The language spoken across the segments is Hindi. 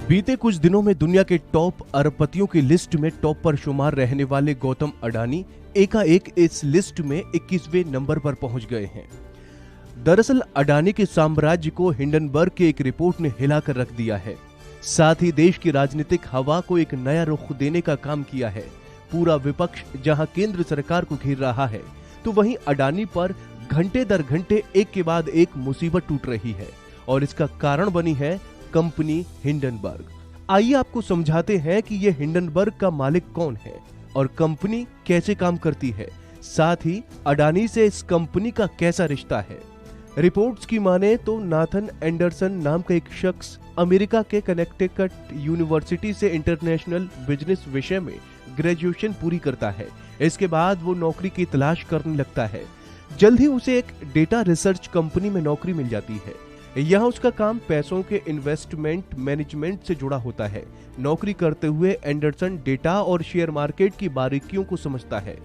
बीते कुछ दिनों में दुनिया के टॉप अरबपतियों की लिस्ट में टॉप पर शुमार रहने वाले गौतम अडानी एकाएक इस लिस्ट में 21वें नंबर पर पहुंच गए हैं। दरअसल अडानी के साम्राज्य को हिंडनबर्ग की एक रिपोर्ट ने हिलाकर रख दिया है। साथ ही देश की राजनीतिक हवा को एक नया रुख देने का काम किया है। पूरा विपक्ष जहां केंद्र सरकार को घेर रहा है, तो वहीं अडानी पर घंटे दर घंटे एक के बाद एक मुसीबत टूट रही है और इसका कारण बनी है कंपनी हिंडनबर्ग। आइए आपको समझाते हैं कि यह हिंडनबर्ग का मालिक कौन है और कंपनी कैसे काम करती है, साथ ही अडानी से इस कंपनी का कैसा रिश्ता है। रिपोर्ट्स की माने तो नाथन एंडरसन नाम का एक शख्स अमेरिका के कनेक्टिकट यूनिवर्सिटी से इंटरनेशनल बिजनेस विषय में ग्रेजुएशन पूरी करता है। इसके बाद वो नौकरी की तलाश करने लगता है। जल्द ही उसे एक डेटा रिसर्च कंपनी में नौकरी मिल जाती है। यहाँ उसका काम पैसों के इन्वेस्टमेंट मैनेजमेंट से जुड़ा होता है। नौकरी करते हुए एंडरसन डेटा और शेयर मार्केट की बारीकियों को समझता है।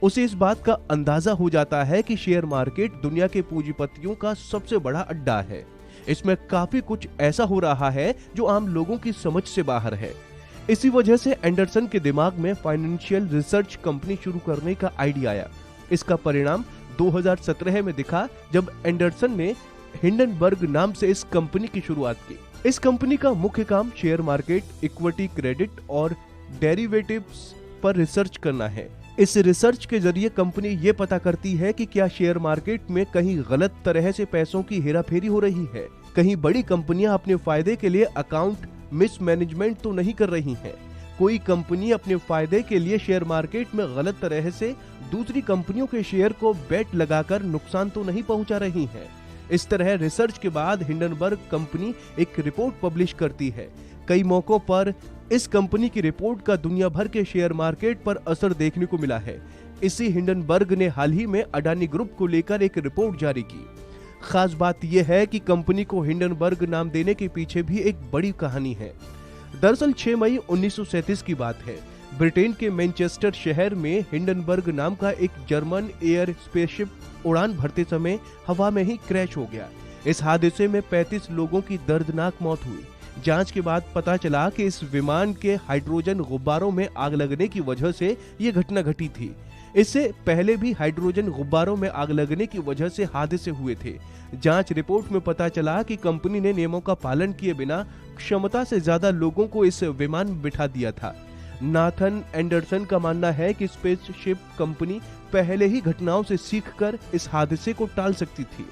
उसे इस बात का अंदाजा हो जाता है कि शेयर मार्केट दुनिया के पूंजीपतियों का सबसे बड़ा अड्डा है। इसमें काफी कुछ ऐसा हो रहा है जो आम लोगों की समझ से बाहर है। इसी वजह से एंडरसन के दिमाग में फाइनेंशियल रिसर्च कंपनी शुरू करने का आइडिया आया। इसका परिणाम 2017 में दिखा, जब एंडरसन ने हिंडनबर्ग नाम से इस कंपनी की शुरुआत की। इस कंपनी का मुख्य काम शेयर मार्केट, इक्विटी, क्रेडिट और डेरिवेटिव्स पर रिसर्च करना है। इस रिसर्च के जरिए कंपनी ये पता करती है कि क्या शेयर मार्केट में कहीं गलत तरह से पैसों की हेराफेरी हो रही है, कहीं बड़ी कंपनियां अपने फायदे के लिए अकाउंट मिसमैनेजमेंट तो नहीं कर रही हैं, कोई कंपनी अपने फायदे के लिए शेयर मार्केट में गलत तरह से दूसरी कंपनियों के शेयर को बेट लगाकर नुकसान तो नहीं पहुंचा रही है। इस तरह रिसर्च के बाद हिंडनबर्ग कंपनी एक रिपोर्ट पब्लिश करती है। कई मौकों पर इस कंपनी की रिपोर्ट का दुनिया भर के शेयर मार्केट पर असर देखने को मिला है। इसी हिंडनबर्ग ने हाल ही में अडानी ग्रुप को लेकर एक रिपोर्ट जारी की। खास बात यह है कि कंपनी को हिंडनबर्ग नाम देने के पीछे भी एक बड़ी कहानी है। दरअसल 6 मई 1937 की बात है। ब्रिटेन के मैनचेस्टर शहर में हिंडनबर्ग नाम का एक जर्मन एयर स्पेसशिप उड़ान भरते समय हवा में ही क्रैश हो गया। इस हादसे में 35 लोगों की दर्दनाक मौत हुई। जांच के बाद पता चला कि इस विमान के हाइड्रोजन गुब्बारों में आग लगने की वजह से ये घटना घटी थी। इससे पहले भी हाइड्रोजन गुब्बारों में आग लगने की वजह से हादसे हुए थे। जांच रिपोर्ट में पता चला कि कंपनी ने नियमों का पालन किए बिना क्षमता से ज्यादा लोगों को इस विमान में बिठा दिया था। नाथन एंडरसन का मानना है कि स्पेसशिप कंपनी पहले ही घटनाओं से सीखकर इस हादसे को टाल सकती थी।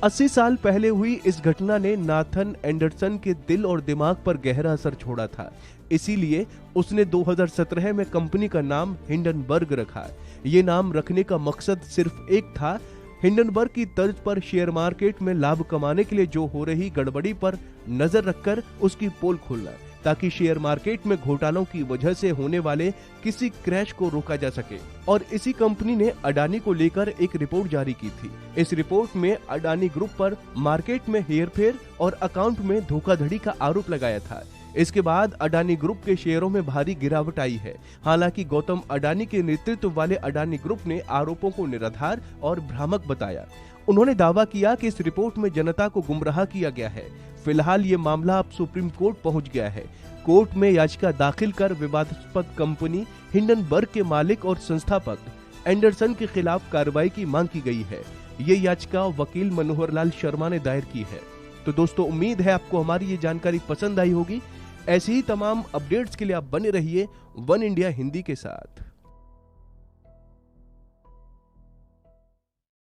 80 साल पहले हुई इस घटना ने नाथन एंडरसन के दिल और दिमाग पर गहरा असर छोड़ा था। इसीलिए उसने 2017 में कंपनी का नाम हिंडनबर्ग रखा। ये नाम रखने का मकसद सिर्फ एक था, हिंडनबर्ग की तर्ज पर शेयर मार्केट में लाभ कमाने के लिए जो हो रही गड़बड़ी पर नजर रखकर उसकी पोल खोलना, ताकि शेयर मार्केट में घोटालों की वजह से होने वाले किसी क्रैश को रोका जा सके। और इसी कंपनी ने अडानी को लेकर एक रिपोर्ट जारी की थी। इस रिपोर्ट में अडानी ग्रुप पर मार्केट में हेरफेर और अकाउंट में धोखाधड़ी का आरोप लगाया था। इसके बाद अडानी ग्रुप के शेयरों में भारी गिरावट आई है। हालांकि गौतम अडानी के नेतृत्व वाले अडानी ग्रुप ने आरोपों को निराधार और भ्रामक बताया। उन्होंने दावा किया कि इस रिपोर्ट में जनता को गुमराह किया गया है। फिलहाल ये मामला अब सुप्रीम कोर्ट पहुंच गया है। कोर्ट में याचिका दाखिल कर विवादास्पद कंपनी हिंडनबर्ग के मालिक और संस्थापक एंडरसन के खिलाफ कार्रवाई की मांग की गई है। ये याचिका वकील मनोहर लाल शर्मा ने दायर की है। तो दोस्तों, उम्मीद है आपको हमारी ये जानकारी पसंद आई होगी। ऐसी ही तमाम अपडेट्स के लिए आप बने रहिए वन इंडिया हिंदी के साथ।